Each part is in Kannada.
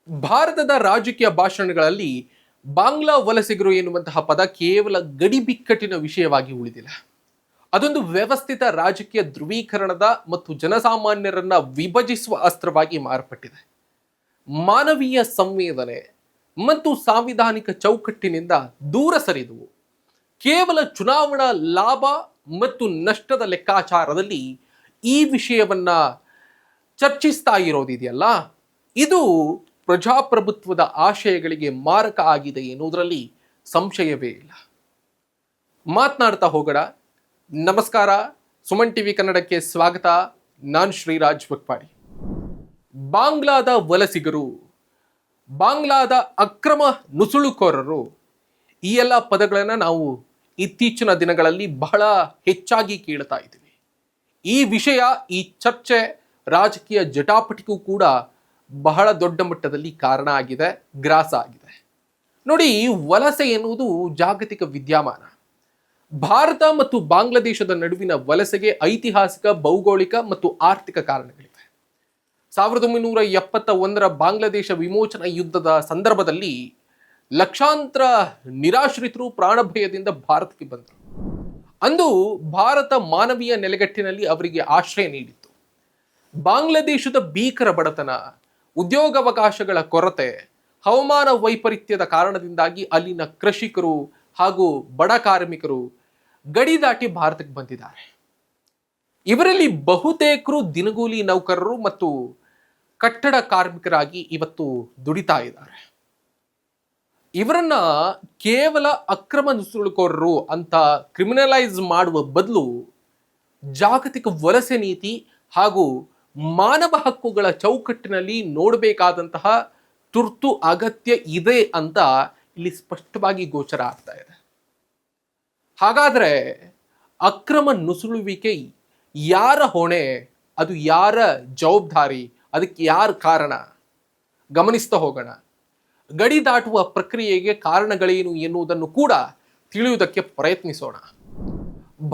ಭಾರತದ ರಾಜಕೀಯ ಭಾಷಣಗಳಲ್ಲಿ ಬಾಂಗ್ಲಾ ವಲಸಿಗರು ಎನ್ನುವಂತಹ ಪದ ಕೇವಲ ಗಡಿ ಬಿಕ್ಕಟ್ಟಿನ ವಿಷಯವಾಗಿ ಉಳಿದಿಲ್ಲ. ಅದೊಂದು ವ್ಯವಸ್ಥಿತ ರಾಜಕೀಯ ಧ್ರುವೀಕರಣದ ಮತ್ತು ಜನಸಾಮಾನ್ಯರನ್ನ ವಿಭಜಿಸುವ ಅಸ್ತ್ರವಾಗಿ ಮಾರ್ಪಟ್ಟಿದೆ. ಮಾನವೀಯ ಸಂವೇದನೆ ಮತ್ತು ಸಾಂವಿಧಾನಿಕ ಚೌಕಟ್ಟಿನಿಂದ ದೂರ ಸರಿದು ಕೇವಲ ಚುನಾವಣಾ ಲಾಭ ಮತ್ತು ನಷ್ಟದ ಲೆಕ್ಕಾಚಾರದಲ್ಲಿ ಈ ವಿಷಯವನ್ನ ಚರ್ಚಿಸ್ತಾ ಇರೋದಿದೆಯಲ್ಲ, ಇದು ಪ್ರಜಾಪ್ರಭುತ್ವದ ಆಶಯಗಳಿಗೆ ಮಾರಕ ಆಗಿದೆ ಎನ್ನುವುದರಲ್ಲಿ ಸಂಶಯವೇ ಇಲ್ಲ. ಮಾತನಾಡ್ತಾ ಹೋಗೋಣ. ನಮಸ್ಕಾರ, ಸುಮನ್ ಟಿವಿ ಕನ್ನಡಕ್ಕೆ ಸ್ವಾಗತ. ನಾನು ಶ್ರೀರಾಜ್ ಬಕ್ಪಾಡಿ. ಬಾಂಗ್ಲಾದ ವಲಸಿಗರು, ಬಾಂಗ್ಲಾದ ಅಕ್ರಮ ನುಸುಳುಕೋರರು, ಈ ಎಲ್ಲ ಪದಗಳನ್ನು ನಾವು ಇತ್ತೀಚಿನ ದಿನಗಳಲ್ಲಿ ಬಹಳ ಹೆಚ್ಚಾಗಿ ಕೇಳ್ತಾ ಇದ್ದೀವಿ. ಈ ವಿಷಯ, ಈ ಚರ್ಚೆ ರಾಜಕೀಯ ಜಟಾಪಟಿಗೂ ಕೂಡ ಬಹಳ ದೊಡ್ಡ ಮಟ್ಟದಲ್ಲಿ ಕಾರಣ ಆಗಿದೆ, ಗ್ರಾಸ ಆಗಿದೆ. ನೋಡಿ, ವಲಸೆ ಎನ್ನುವುದು ಜಾಗತಿಕ ವಿದ್ಯಮಾನ. ಭಾರತ ಮತ್ತು ಬಾಂಗ್ಲಾದೇಶದ ನಡುವಿನ ವಲಸೆಗೆ ಐತಿಹಾಸಿಕ, ಭೌಗೋಳಿಕ ಮತ್ತು ಆರ್ಥಿಕ ಕಾರಣಗಳಿವೆ. 1971 ಬಾಂಗ್ಲಾದೇಶ ವಿಮೋಚನಾ ಯುದ್ಧದ ಸಂದರ್ಭದಲ್ಲಿ ಲಕ್ಷಾಂತರ ನಿರಾಶ್ರಿತರು ಪ್ರಾಣಭಯದಿಂದ ಭಾರತಕ್ಕೆ ಬಂದರು. ಅಂದು ಭಾರತ ಮಾನವೀಯ ನೆಲೆಗಟ್ಟಿನಲ್ಲಿ ಅವರಿಗೆ ಆಶ್ರಯ ನೀಡಿತ್ತು. ಬಾಂಗ್ಲಾದೇಶದ ಭೀಕರ ಬಡತನ, ಉದ್ಯೋಗಾವಕಾಶಗಳ ಕೊರತೆ, ಹವಾಮಾನ ವೈಪರೀತ್ಯದ ಕಾರಣದಿಂದಾಗಿ ಅಲ್ಲಿನ ಕೃಷಿಕರು ಹಾಗೂ ಬಡ ಕಾರ್ಮಿಕರು ಗಡಿ ದಾಟಿ ಭಾರತಕ್ಕೆ ಬಂದಿದ್ದಾರೆ. ಇವರಲ್ಲಿ ಬಹುತೇಕರು ದಿನಗೂಲಿ ನೌಕರರು ಮತ್ತು ಕಟ್ಟಡ ಕಾರ್ಮಿಕರಾಗಿ ಇವತ್ತು ದುಡಿತಾ ಇದ್ದಾರೆ. ಇವರನ್ನ ಕೇವಲ ಅಕ್ರಮ ನುಸುಳುಕೋರರು ಅಂತ ಕ್ರಿಮಿನಲೈಸ್ ಮಾಡುವ ಬದಲು ಜಾಗತಿಕ ವಲಸೆ ನೀತಿ ಹಾಗೂ ಮಾನವ ಹಕ್ಕುಗಳ ಚೌಕಟ್ಟಿನಲ್ಲಿ ನೋಡಬೇಕಾದಂತಹ ತುರ್ತು ಅಗತ್ಯ ಇದೆ ಅಂತ ಇಲ್ಲಿ ಸ್ಪಷ್ಟವಾಗಿ ಗೋಚರ ಆಗ್ತಾ ಇದೆ. ಹಾಗಾದ್ರೆ ಅಕ್ರಮ ನುಸುಳುವಿಕೆ ಯಾರ ಹೊಣೆ, ಅದು ಯಾರ ಜವಾಬ್ದಾರಿ, ಅದಕ್ಕೆ ಯಾರ ಕಾರಣ ಗಮನಿಸ್ತಾ ಹೋಗೋಣ. ಗಡಿ ದಾಟುವ ಪ್ರಕ್ರಿಯೆಗೆ ಕಾರಣಗಳೇನು ಎನ್ನುವುದನ್ನು ಕೂಡ ತಿಳಿಯುವುದಕ್ಕೆ ಪ್ರಯತ್ನಿಸೋಣ.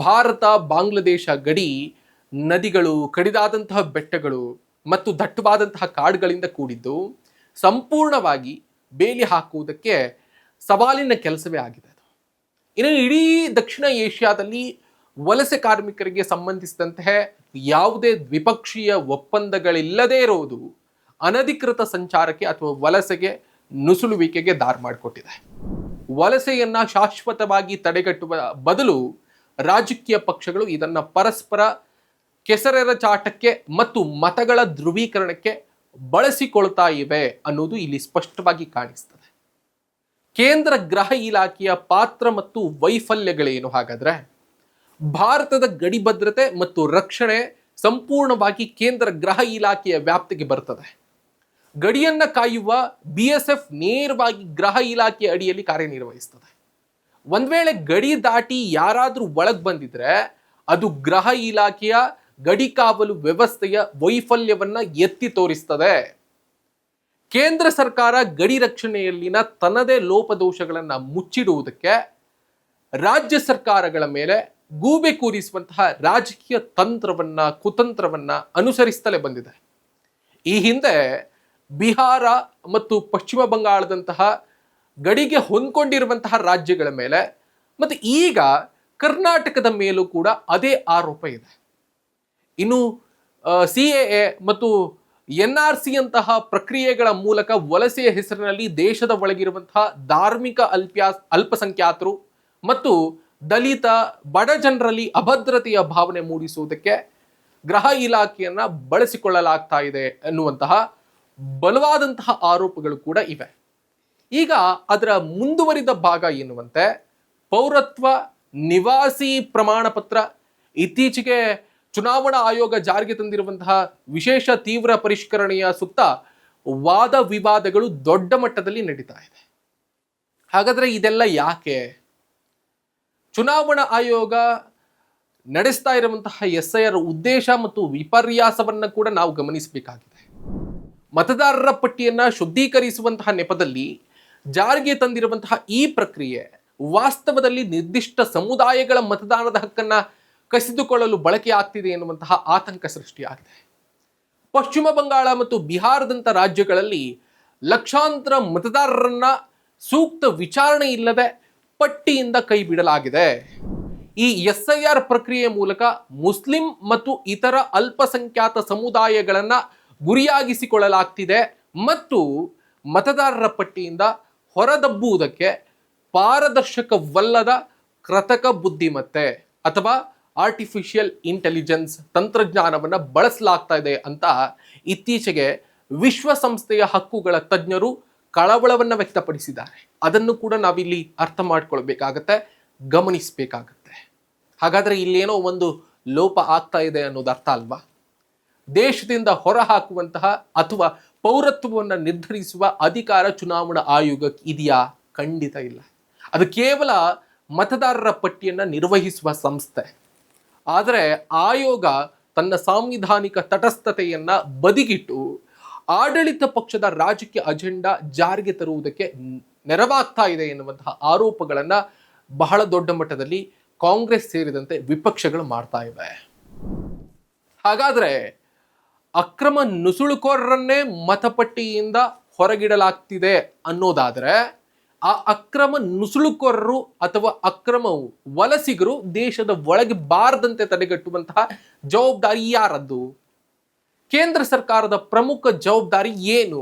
ಭಾರತ ಬಾಂಗ್ಲಾದೇಶ ಗಡಿ ನದಿಗಳು, ಕಡಿದಾದಂತಹ ಬೆಟ್ಟಗಳು ಮತ್ತು ದಟ್ಟವಾದಂತಹ ಕಾಡುಗಳಿಂದ ಕೂಡಿದ್ದು ಸಂಪೂರ್ಣವಾಗಿ ಬೇಲಿ ಹಾಕುವುದಕ್ಕೆ ಸವಾಲಿನ ಕೆಲಸವೇ ಆಗಿದೆ. ಇನ್ನು ಇಡೀ ದಕ್ಷಿಣ ಏಷ್ಯಾದಲ್ಲಿ ವಲಸೆ ಕಾರ್ಮಿಕರಿಗೆ ಸಂಬಂಧಿಸಿದಂತಹ ಯಾವುದೇ ದ್ವಿಪಕ್ಷೀಯ ಒಪ್ಪಂದಗಳಿಲ್ಲದೇ ಇರುವುದು ಅನಧಿಕೃತ ಸಂಚಾರಕ್ಕೆ ಅಥವಾ ವಲಸೆಗೆ, ನುಸುಳುವಿಕೆಗೆ ದಾರಿ ಮಾಡಿಕೊಟ್ಟಿದೆ. ವಲಸೆಯನ್ನ ಶಾಶ್ವತವಾಗಿ ತಡೆಗಟ್ಟುವ ಬದಲು ರಾಜಕೀಯ ಪಕ್ಷಗಳು ಇದನ್ನ ಪರಸ್ಪರ ಕೆಸರೆರಚಾಟಕ್ಕೆ ಮತ್ತು ಮತಗಳ ಧ್ರುವೀಕರಣಕ್ಕೆ ಬಳಸಿಕೊಳ್ತಾ ಇವೆ ಅನ್ನೋದು ಇಲ್ಲಿ ಸ್ಪಷ್ಟವಾಗಿ ಕಾಣಿಸ್ತದೆ. ಕೇಂದ್ರ ಗೃಹ ಇಲಾಖೆಯ ಪಾತ್ರ ಮತ್ತು ವೈಫಲ್ಯಗಳೇನು? ಹಾಗಾದ್ರೆ ಭಾರತದ ಗಡಿ ಭದ್ರತೆ ಮತ್ತು ರಕ್ಷಣೆ ಸಂಪೂರ್ಣವಾಗಿ ಕೇಂದ್ರ ಗೃಹ ಇಲಾಖೆಯ ವ್ಯಾಪ್ತಿಗೆ ಬರ್ತದೆ. ಗಡಿಯನ್ನ ಕಾಯುವ BSF ನೇರವಾಗಿ ಗೃಹ ಇಲಾಖೆಯ ಅಡಿಯಲ್ಲಿ ಕಾರ್ಯನಿರ್ವಹಿಸ್ತದೆ. ಒಂದ್ ವೇಳೆ ಗಡಿ ದಾಟಿ ಯಾರಾದ್ರೂ ಒಳಗ್ ಬಂದಿದ್ರೆ ಅದು ಗೃಹ ಇಲಾಖೆಯ ಗಡಿ ಕಾವಲು ವ್ಯವಸ್ಥೆಯ ವೈಫಲ್ಯವನ್ನ ಎತ್ತಿ ತೋರಿಸ್ತದೆ. ಕೇಂದ್ರ ಸರ್ಕಾರ ಗಡಿ ರಕ್ಷಣೆಯಲ್ಲಿನ ತನ್ನದೇ ಲೋಪದೋಷಗಳನ್ನ ಮುಚ್ಚಿಡುವುದಕ್ಕೆ ರಾಜ್ಯ ಸರ್ಕಾರಗಳ ಮೇಲೆ ಗೂಬೆ ಕೂರಿಸುವಂತಹ ರಾಜಕೀಯ ತಂತ್ರವನ್ನ, ಕುತಂತ್ರವನ್ನ ಅನುಸರಿಸುತ್ತಲೇ ಬಂದಿದೆ. ಈ ಹಿಂದೆ ಬಿಹಾರ ಮತ್ತು ಪಶ್ಚಿಮ ಬಂಗಾಳದಂತಹ ಗಡಿಗೆ ಹೊಂದ್ಕೊಂಡಿರುವಂತಹ ರಾಜ್ಯಗಳ ಮೇಲೆ ಮತ್ತು ಈಗ ಕರ್ನಾಟಕದ ಮೇಲೂ ಕೂಡ ಅದೇ ಆರೋಪ ಇದೆ. ಇನ್ನು CAA ಮತ್ತು NRC ಅಂತಹ ಪ್ರಕ್ರಿಯೆಗಳ ಮೂಲಕ ವಲಸೆಯ ಹೆಸರಿನಲ್ಲಿ ದೇಶದ ಒಳಗಿರುವಂತಹ ಧಾರ್ಮಿಕ ಅಲ್ಪಸಂಖ್ಯಾತರು ಮತ್ತು ದಲಿತ ಬಡ ಜನರಲ್ಲಿ ಅಭದ್ರತೆಯ ಭಾವನೆ ಮೂಡಿಸುವುದಕ್ಕೆ ಗೃಹ ಇಲಾಖೆಯನ್ನ ಬಳಸಿಕೊಳ್ಳಲಾಗ್ತಾ ಇದೆ ಎನ್ನುವಂತಹ ಬಲವಾದಂತಹ ಆರೋಪಗಳು ಕೂಡ ಇವೆ. ಈಗ ಅದರ ಮುಂದುವರಿದ ಭಾಗ ಎನ್ನುವಂತೆ ಪೌರತ್ವ ನಿವಾಸಿ ಪ್ರಮಾಣ ಪತ್ರ, ಇತ್ತೀಚೆಗೆ ಚುನಾವಣಾ ಆಯೋಗ ಜಾರಿಗೆ ತಂದಿರುವಂತಹ ವಿಶೇಷ ತೀವ್ರ ಪರಿಷ್ಕರಣೆಯ ಸುತ್ತ ವಾದ ವಿವಾದಗಳು ದೊಡ್ಡ ಮಟ್ಟದಲ್ಲಿ ನಡೀತಾ ಇದೆ. ಹಾಗಾದ್ರೆ ಇದೆಲ್ಲ ಯಾಕೆ? ಚುನಾವಣಾ ಆಯೋಗ ನಡೆಸ್ತಾ ಇರುವಂತಹ SIR ಉದ್ದೇಶ ಮತ್ತು ವಿಪರ್ಯಾಸವನ್ನ ಕೂಡ ನಾವು ಗಮನಿಸಬೇಕಾಗಿದೆ. ಮತದಾರರ ಪಟ್ಟಿಯನ್ನ ಶುದ್ಧೀಕರಿಸುವಂತಹ ನೆಪದಲ್ಲಿ ಜಾರಿಗೆ ತಂದಿರುವಂತಹ ಈ ಪ್ರಕ್ರಿಯೆ ವಾಸ್ತವದಲ್ಲಿ ನಿರ್ದಿಷ್ಟ ಸಮುದಾಯಗಳ ಮತದಾನದ ಹಕ್ಕನ್ನ ಕಸಿದುಕೊಳ್ಳಲು ಬಳಕೆ ಆಗ್ತಿದೆ ಎನ್ನುವಂತಹ ಆತಂಕ ಸೃಷ್ಟಿಯಾಗಿದೆ. ಪಶ್ಚಿಮ ಬಂಗಾಳ ಮತ್ತು ಬಿಹಾರದಂಥ ರಾಜ್ಯಗಳಲ್ಲಿ ಲಕ್ಷಾಂತರ ಮತದಾರರನ್ನ ಸೂಕ್ತ ವಿಚಾರಣೆ ಇಲ್ಲದೆ ಪಟ್ಟಿಯಿಂದ ಕೈ ಬಿಡಲಾಗಿದೆ. ಈ SIR ಪ್ರಕ್ರಿಯೆ ಮೂಲಕ ಮುಸ್ಲಿಂ ಮತ್ತು ಇತರ ಅಲ್ಪಸಂಖ್ಯಾತ ಸಮುದಾಯಗಳನ್ನ ಗುರಿಯಾಗಿಸಿಕೊಳ್ಳಲಾಗ್ತಿದೆ ಮತ್ತು ಮತದಾರರ ಪಟ್ಟಿಯಿಂದ ಹೊರದಬ್ಬುವುದಕ್ಕೆ ಪಾರದರ್ಶಕವಲ್ಲದ ಕೃತಕ ಬುದ್ಧಿಮತ್ತೆ ಅಥವಾ ಆರ್ಟಿಫಿಷಿಯಲ್ ಇಂಟೆಲಿಜೆನ್ಸ್ ತಂತ್ರಜ್ಞಾನವನ್ನು ಬಳಸಲಾಗ್ತಾ ಇದೆ ಅಂತ ಇತ್ತೀಚೆಗೆ ವಿಶ್ವಸಂಸ್ಥೆಯ ಹಕ್ಕುಗಳ ತಜ್ಞರು ಕಳವಳವನ್ನು ವ್ಯಕ್ತಪಡಿಸಿದ್ದಾರೆ. ಅದನ್ನು ಕೂಡ ನಾವಿಲ್ಲಿ ಅರ್ಥ ಮಾಡ್ಕೊಳ್ಬೇಕಾಗತ್ತೆ, ಗಮನಿಸಬೇಕಾಗತ್ತೆ. ಹಾಗಾದ್ರೆ ಇಲ್ಲೇನೋ ಒಂದು ಲೋಪ ಆಗ್ತಾ ಇದೆ ಅನ್ನೋದು ಅರ್ಥ ಅಲ್ವಾ? ದೇಶದಿಂದ ಹೊರ ಹಾಕುವಂತಹ ಅಥವಾ ಪೌರತ್ವವನ್ನು ನಿರ್ಧರಿಸುವ ಅಧಿಕಾರ ಚುನಾವಣಾ ಆಯೋಗಕ್ಕೆ ಇದೆಯಾ? ಖಂಡಿತ ಇಲ್ಲ. ಅದು ಕೇವಲ ಮತದಾರರ ಪಟ್ಟಿಯನ್ನು ನಿರ್ವಹಿಸುವ ಸಂಸ್ಥೆ. ಆದರೆ ಆಯೋಗ ತನ್ನ ಸಾಂವಿಧಾನಿಕ ತಟಸ್ಥತೆಯನ್ನ ಬದಿಗಿಟ್ಟು ಆಡಳಿತ ಪಕ್ಷದ ರಾಜಕೀಯ ಅಜೆಂಡಾ ಜಾರಿಗೆ ತರುವುದಕ್ಕೆ ನೆರವಾಗ್ತಾ ಇದೆ ಎನ್ನುವಂತಹ ಆರೋಪಗಳನ್ನ ಬಹಳ ದೊಡ್ಡ ಮಟ್ಟದಲ್ಲಿ ಕಾಂಗ್ರೆಸ್ ಸೇರಿದಂತೆ ವಿಪಕ್ಷಗಳು ಮಾಡ್ತಾ ಇವೆ. ಹಾಗಾದ್ರೆ ಅಕ್ರಮ ನುಸುಳುಕೋರರನ್ನೇ ಮತಪಟ್ಟಿಯಿಂದ ಹೊರಗಿಡಲಾಗ್ತಿದೆ ಅನ್ನೋದಾದ್ರೆ ಆ ಅಕ್ರಮ ನುಸುಳುಕೋರರು ಅಥವಾ ಅಕ್ರಮ ವಲಸಿಗರು ದೇಶದ ಒಳಗೆ ಬಾರದಂತೆ ತಡೆಗಟ್ಟುವಂತಹ ಜವಾಬ್ದಾರಿ ಯಾರದ್ದು? ಕೇಂದ್ರ ಸರ್ಕಾರದ ಪ್ರಮುಖ ಜವಾಬ್ದಾರಿ ಏನು?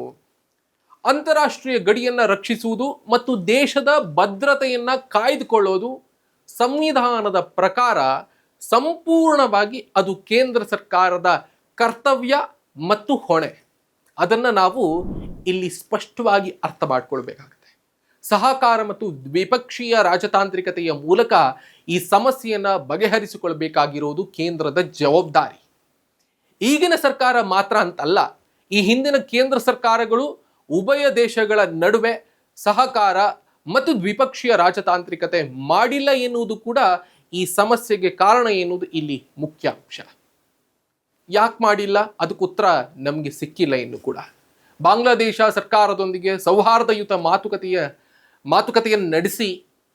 ಅಂತಾರಾಷ್ಟ್ರೀಯ ಗಡಿಯನ್ನ ರಕ್ಷಿಸುವುದು ಮತ್ತು ದೇಶದ ಭದ್ರತೆಯನ್ನ ಕಾಯ್ದುಕೊಳ್ಳೋದು ಸಂವಿಧಾನದ ಪ್ರಕಾರ ಸಂಪೂರ್ಣವಾಗಿ ಅದು ಕೇಂದ್ರ ಸರ್ಕಾರದ ಕರ್ತವ್ಯ ಮತ್ತು ಹೊಣೆ. ಅದನ್ನ ನಾವು ಇಲ್ಲಿ ಸ್ಪಷ್ಟವಾಗಿ ಅರ್ಥ ಮಾಡ್ಕೊಳ್ಬೇಕಾಗುತ್ತೆ. ಸಹಕಾರ ಮತ್ತು ದ್ವಿಪಕ್ಷೀಯ ರಾಜತಾಂತ್ರಿಕತೆಯ ಮೂಲಕ ಈ ಸಮಸ್ಯೆಯನ್ನ ಬಗೆಹರಿಸಿಕೊಳ್ಬೇಕಾಗಿರೋದು ಕೇಂದ್ರದ ಜವಾಬ್ದಾರಿ. ಈಗಿನ ಸರ್ಕಾರ ಮಾತ್ರ ಅಂತಲ್ಲ, ಈ ಹಿಂದಿನ ಕೇಂದ್ರ ಸರ್ಕಾರಗಳು ಉಭಯ ದೇಶಗಳ ನಡುವೆ ಸಹಕಾರ ಮತ್ತು ದ್ವಿಪಕ್ಷೀಯ ರಾಜತಾಂತ್ರಿಕತೆ ಮಾಡಿಲ್ಲ ಎನ್ನುವುದು ಕೂಡ ಈ ಸಮಸ್ಯೆಗೆ ಕಾರಣ ಎನ್ನುವುದು ಇಲ್ಲಿ ಮುಖ್ಯ ಅಂಶ. ಯಾಕೆ ಮಾಡಿಲ್ಲ? ಅದಕ್ಕೆ ಉತ್ತರ ನಮಗೆ ಸಿಕ್ಕಿಲ್ಲ ಇನ್ನು ಕೂಡ. ಬಾಂಗ್ಲಾದೇಶ ಸರ್ಕಾರದೊಂದಿಗೆ ಸೌಹಾರ್ದಯುತ ಮಾತುಕತೆಯನ್ನು ನಡೆಸಿ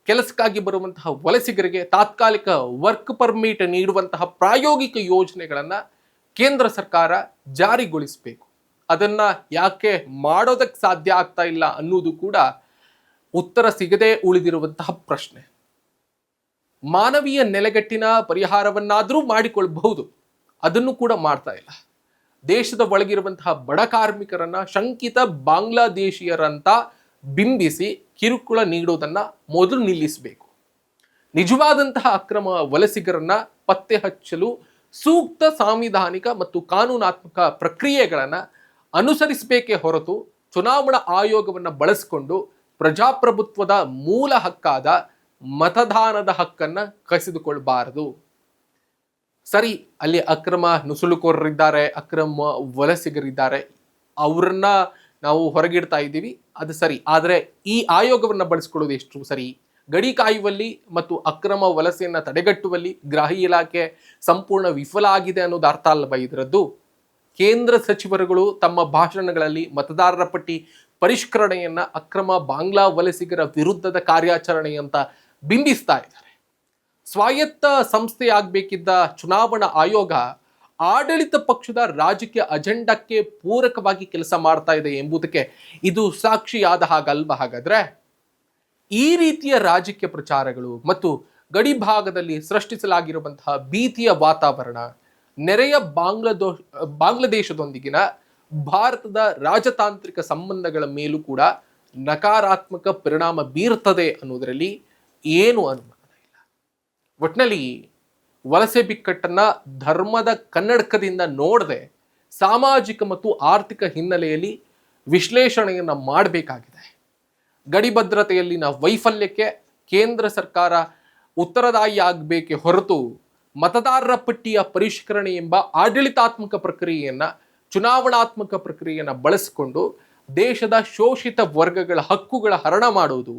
ಕೆಲಸಕ್ಕಾಗಿ ಬರುವಂತಹ ವಲಸಿಗರಿಗೆ ತಾತ್ಕಾಲಿಕ ವರ್ಕ್ ಪರ್ಮಿಟ್ ನೀಡುವಂತಹ ಪ್ರಾಯೋಗಿಕ ಯೋಜನೆಗಳನ್ನು ಕೇಂದ್ರ ಸರ್ಕಾರ ಜಾರಿಗೊಳಿಸಬೇಕು. ಅದನ್ನ ಯಾಕೆ ಮಾಡೋದಕ್ಕೆ ಸಾಧ್ಯ ಆಗ್ತಾ ಇಲ್ಲ ಅನ್ನೋದು ಕೂಡ ಉತ್ತರ ಸಿಗದೆ ಉಳಿದಿರುವಂತಹ ಪ್ರಶ್ನೆ. ಮಾನವೀಯ ನೆಲೆಗಟ್ಟಿನ ಪರಿಹಾರವನ್ನಾದರೂ ಮಾಡಿಕೊಳ್ಳಬಹುದು, ಅದನ್ನು ಕೂಡ ಮಾಡ್ತಾ ಇಲ್ಲ. ದೇಶದ ಒಳಗಿರುವಂತಹ ಬಡ ಕಾರ್ಮಿಕರನ್ನ ಶಂಕಿತ ಬಾಂಗ್ಲಾದೇಶಿಯರಂತ ಬಿಂಬಿಸಿ ಕಿರುಕುಳ ನೀಡೋದನ್ನ ಮೊದಲು ನಿಲ್ಲಿಸಬೇಕು. ನಿಜವಾದಂತಹ ಅಕ್ರಮ ವಲಸಿಗರನ್ನ ಪತ್ತೆ ಹಚ್ಚಲು ಸೂಕ್ತ ಸಾಂವಿಧಾನಿಕ ಮತ್ತು ಕಾನೂನಾತ್ಮಕ ಪ್ರಕ್ರಿಯೆಗಳನ್ನು ಅನುಸರಿಸಬೇಕೇ ಹೊರತು ಚುನಾವಣಾ ಆಯೋಗವನ್ನು ಬಳಸಿಕೊಂಡು ಪ್ರಜಾಪ್ರಭುತ್ವದ ಮೂಲ ಹಕ್ಕಾದ ಮತದಾನದ ಹಕ್ಕನ್ನು ಕಸಿದುಕೊಳ್ಳಬಾರದು. ಸರಿ, ಅಲ್ಲಿ ಅಕ್ರಮ ನುಸುಳುಕೋರರಿದ್ದಾರೆ, ಅಕ್ರಮ ವಲಸಿಗರಿದ್ದಾರೆ, ಅವರನ್ನ ನಾವು ಹೊರಗಿಡ್ತಾ ಇದ್ದೀವಿ, ಅದು ಸರಿ. ಆದರೆ ಈ ಆಯೋಗವನ್ನು ಬಳಸಿಕೊಳ್ಳೋದು ಎಷ್ಟು ಸರಿ? ಗಡಿ ಕಾಯುವಲ್ಲಿ ಮತ್ತು ಅಕ್ರಮ ವಲಸೆಯನ್ನು ತಡೆಗಟ್ಟುವಲ್ಲಿ ಗೃಹ ಇಲಾಖೆ ಸಂಪೂರ್ಣ ವಿಫಲ ಆಗಿದೆ ಅನ್ನೋದು ಅರ್ಥ ಅಲ್ಲವಾ ಇದರದ್ದು? ಕೇಂದ್ರ ಸಚಿವರುಗಳು ತಮ್ಮ ಭಾಷಣಗಳಲ್ಲಿ ಮತದಾರರ ಪಟ್ಟಿ ಪರಿಷ್ಕರಣೆಯನ್ನ ಅಕ್ರಮ ಬಾಂಗ್ಲಾ ವಲಸಿಗರ ವಿರುದ್ಧದ ಕಾರ್ಯಾಚರಣೆ ಅಂತ ಬಿಂಬಿಸ್ತಾ ಇದ್ದಾರೆ. ಸ್ವಾಯತ್ತ ಸಂಸ್ಥೆಯಾಗಬೇಕಿದ್ದ ಚುನಾವಣಾ ಆಯೋಗ ಆಡಳಿತ ಪಕ್ಷದ ರಾಜಕೀಯ ಅಜೆಂಡಾಕ್ಕೆ ಪೂರಕವಾಗಿ ಕೆಲಸ ಮಾಡ್ತಾ ಇದೆ ಎಂಬುದಕ್ಕೆ ಇದು ಸಾಕ್ಷಿಯಾದ ಹಾಗಲ್ವಾ? ಹಾಗಾದ್ರೆ ಈ ರೀತಿಯ ರಾಜಕೀಯ ಪ್ರಚಾರಗಳು ಮತ್ತು ಗಡಿ ಭಾಗದಲ್ಲಿ ಸೃಷ್ಟಿಸಲಾಗಿರುವಂತಹ ಭೀತಿಯ ವಾತಾವರಣ ನೆರೆಯ ಬಾಂಗ್ಲಾದೇಶದೊಂದಿಗಿನ ಭಾರತದ ರಾಜತಾಂತ್ರಿಕ ಸಂಬಂಧಗಳ ಮೇಲೂ ಕೂಡ ನಕಾರಾತ್ಮಕ ಪರಿಣಾಮ ಬೀರ್ತದೆ ಅನ್ನೋದರಲ್ಲಿ ಏನು ಅನುಮಾನ ಇಲ್ಲ. ಒಟ್ಟಿನಲ್ಲಿ ವಲಸೆ ಬಿಕ್ಕಟ್ಟನ್ನ ಧರ್ಮದ ಕನ್ನಡಕದಿಂದ ನೋಡದೆ ಸಾಮಾಜಿಕ ಮತ್ತು ಆರ್ಥಿಕ ಹಿನ್ನೆಲೆಯಲ್ಲಿ ವಿಶ್ಲೇಷಣೆಯನ್ನ ಮಾಡಬೇಕಾಗಿದೆ. ಗಡಿ ಭದ್ರತೆಯಲ್ಲಿನ ವೈಫಲ್ಯಕ್ಕೆ ಕೇಂದ್ರ ಸರ್ಕಾರ ಉತ್ತರದಾಯಿ ಆಗಬೇಕೇ ಹೊರತು ಮತದಾರರ ಪಟ್ಟಿಯ ಪರಿಷ್ಕರಣೆ ಎಂಬ ಆಡಳಿತಾತ್ಮಕ ಪ್ರಕ್ರಿಯೆಯನ್ನ ಚುನಾವಣಾತ್ಮಕ ಪ್ರಕ್ರಿಯೆಯನ್ನು ಬಳಸಿಕೊಂಡು ದೇಶದ ಶೋಷಿತ ವರ್ಗಗಳ ಹಕ್ಕುಗಳ ಹರಣ ಮಾಡುವುದು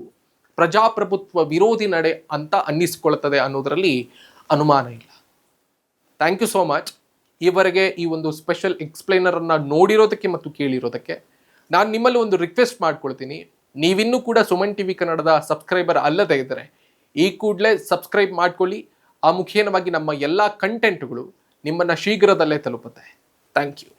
ಪ್ರಜಾಪ್ರಭುತ್ವ ವಿರೋಧಿ ನಡೆ ಅಂತ ಅನ್ನಿಸ್ಕೊಳ್ತದೆ ಅನ್ನೋದರಲ್ಲಿ ಅನುಮಾನ ಇಲ್ಲ. Thank you so much. ಈವರೆಗೆ ಈ ಒಂದು ಸ್ಪೆಷಲ್ ಎಕ್ಸ್ಪ್ಲೈನರ್ ಅನ್ನ ನೋಡಿರೋದಕ್ಕೆ ಮತ್ತು ಕೇಳಿರೋದಕ್ಕೆ ನಾನು ನಿಮ್ಮಲ್ಲಿ ಒಂದು ರಿಕ್ವೆಸ್ಟ್ ಮಾಡ್ಕೊಳ್ತೀನಿ. ನೀವಿನ್ನೂ ಕೂಡ ಸುಮನ್ ಟಿವಿ ಕನ್ನಡದ ಸಬ್ಸ್ಕ್ರೈಬರ್ ಅಲ್ಲದೇ ಇದ್ದರೆ ಈ ಕೂಡಲೇ ಸಬ್ಸ್ಕ್ರೈಬ್ ಮಾಡ್ಕೊಳ್ಳಿ. ಆ ಮುಖೇನವಾಗಿ ನಮ್ಮ ಎಲ್ಲ ಕಂಟೆಂಟ್ಗಳು ನಿಮ್ಮನ್ನು ಶೀಘ್ರದಲ್ಲೇ ತಲುಪುತ್ತೆ. Thank you.